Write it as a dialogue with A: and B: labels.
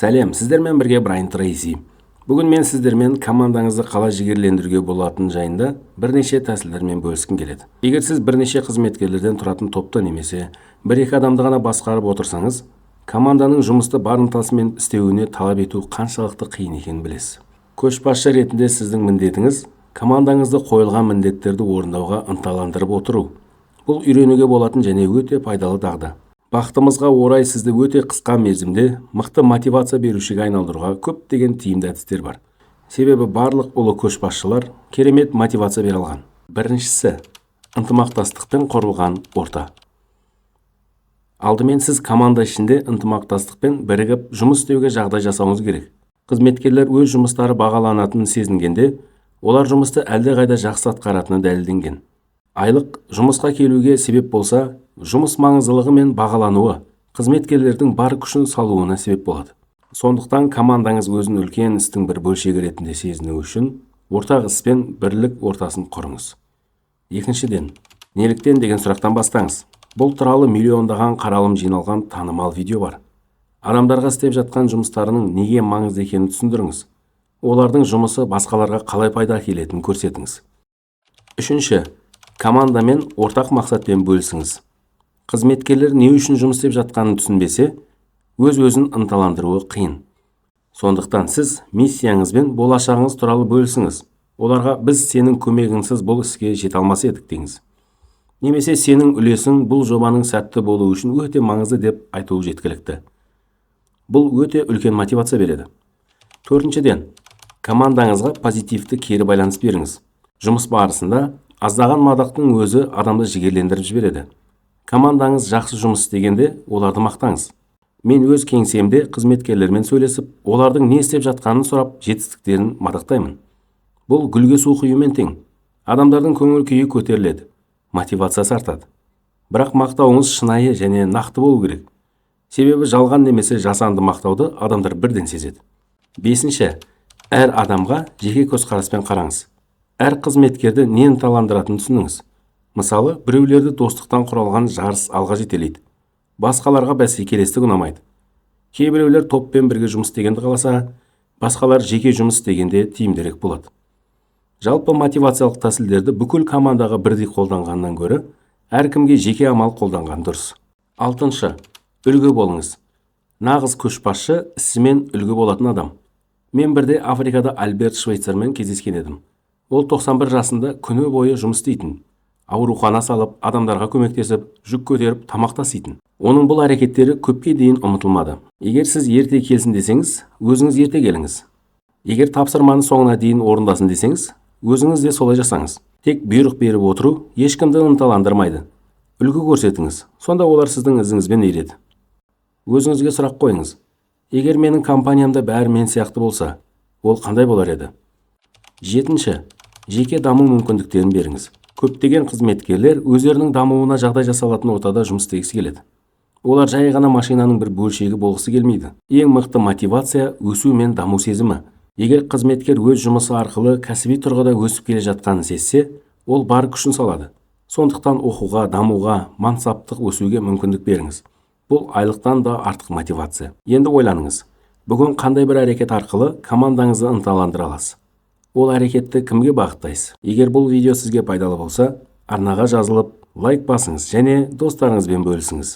A: Сәлем, сіздермен бірге Брайан Трейси. Бүгін мен сіздермен командаңызды қалай жігерлендіруге болатын жайында бірнеше тәсілдермен бөліскім келеді. Егер сіз бірнеше қызметкерлерден тұратын топты немесе бір-екі адамды ғана басқарып отырсаңыз, команданың жұмысты бар ынтасымен істеуіне талап ету қаншалықты қиын екенін білесіз. Көшбасшы ретінде сіздің міндетіңіз командаңызды қойылған міндеттерді орындауға ынталандырып отыру. Бұл үйренуге болатын және өте пайдалы дағды. Бақытымызға орай сізді өте қысқа мерзімде мықты мотивация берушіге айналдыруға көптеген тиімді әдістер бар. Себебі барлық ұлы көшбасшылар керемет мотивация бере алған. Біріншісі, ынтымақтастықпен құрылған орта. Алдымен сіз команда ішінде ынтымақтастықпен бірігіп жұмыс істеуге жағдай жасауыңыз керек. Қызметкерлер өз жұмыстары бағаланатынын сезінгенде, олар жұмысты әлдеқайда жақсы атқаратыны дәлелденген. Айлық жұмысқа келуге себеп болса, жұмыс маңыздылығы мен бағалануы қызметкерлердің бар күшін салуына себеп болады. Сондықтан командаңыз өзін үлкен істің бір бөлшегі ретінде сезіну үшін ортақ іс пен бірлік ортасын құрыңыз. Екіншіден, неліктен деген сұрақтан бастаңыз. Бұл туралы миллиондаған қаралым жиналған танымал видео бар. Адамдарға істеп жатқан жұмыстарының неге маңызды екенін түсіндіріңіз. Олардың жұмысы басқаларға қалай пайда әкелетінін көрсетіңіз. Үшінші, командамен ортақ мақсатпен бөлісіңіз. Қызметкерлер не үшін жұмыс істеп жатқанын түсінбесе, өз-өзін ынталандыруы қиын. Сондықтан сіз миссияңыз бен болашағыңыз туралы бөлісіңіз. Оларға біз сенің көмегіңсіз бұл іске жете алмас едік деңіз. Немесе сенің үлесің бұл жобаның сәтті болуы үшін өте маңызды деп айтуы жеткілікті. Бұл өте үлкен мотивация береді. Төртіншіден, командаңызға позитивті кері байланыс беріңіз. Жұмыс барысында аздаған мадақтың өзі адамды жігерлендіріп жібереді. Командаңыз жақсы жұмыс істегенде оларды мақтаңыз. Мен өз кеңсемде қызметкерлермен сөйлесіп, олардың не істеп жатқанын сұрап, жетістіктерін мадақтаймын. Бұл гүлге су құюмен тең. Адамдардың көңіл күйі көтеріледі, мотивациясы артады. Бірақ мақтауыңыз шынайы және нақты болу керек. Себебі жалған немесе жасанды мақтауды адамдар бірден сезеді. Бесінші, әр адамға жеке көзқараспен қараңыз. Әр қызметкерді не ынталандыратынын түсініңіз. Мысалы, біреулерді достықтан құралған жарыс алға жетелейді. Басқаларға бәсекелестік ұнамайды. Кейбіреулер топпен бірге жұмыс істегенді қаласа, басқалар жеке жұмыс істегенде тиімдірек болады. Жалпы мотивациялық тәсілдерді бүкіл командаға бірдей қолданғаннан гөрі, әркімге жеке амал қолданған дұрыс. Алтыншы, үлгі болыңыз. Нағыз көшбасшы ісімен үлгі болатын адам. Мен бірде Африкада Альберт Швейцармен кездескен едім. Ол 91 жасында күні бойы жұмыс істейтін. Аурухана салып, адамдарға көмектесіп, жүк көтеріп, тамақ таситын. Оның бұл әрекеттері көпке дейін ұмытылмады. Егер сіз ерте келсін десеңіз, өзіңіз ерте келіңіз. Егер тапсырманы соңына дейін орындасын десеңіз, өзіңіз де солай жасаңыз. Тек бұйрық беріп отыру ешкімді ынталандырмайды. Үлгі көрсетіңіз, сонда олар сіздің ізіңізбен ереді. Өзіңізге сұрақ қойыңыз. Егер менің компаниямда бәрі мен сияқты болса, ол қандай болар еді? Жетінші, жеке даму мүмкіндіктерін беріңіз. Көптеген қызметкерлер өздерінің дамуына жағдай жасалатын ортада жұмыс істегісі келеді. Олар жай ғана машинаның бір бөлшегі болғысы келмейді. Ең мықты мотивация өсу мен даму сезімі. Егер қызметкер өз жұмысы арқылы кәсіби тұрғыда өсіп келе жатқанын сезсе, ол бар күшін салады. Сондықтан оқуға, дамуға, мансаптық өсуге мүмкіндік беріңіз. Бұл айлықтан да артық мотивация. Енді ойланыңыз. Бүгін қандай бір әрекет арқылы командаңызды ынталандыра аласыз? Ол әрекетті кімге бағыттайсыз? Егер бұл видео сізге пайдалы болса, арнаға жазылып, лайк басыңыз және достарыңызбен бөлісіңіз.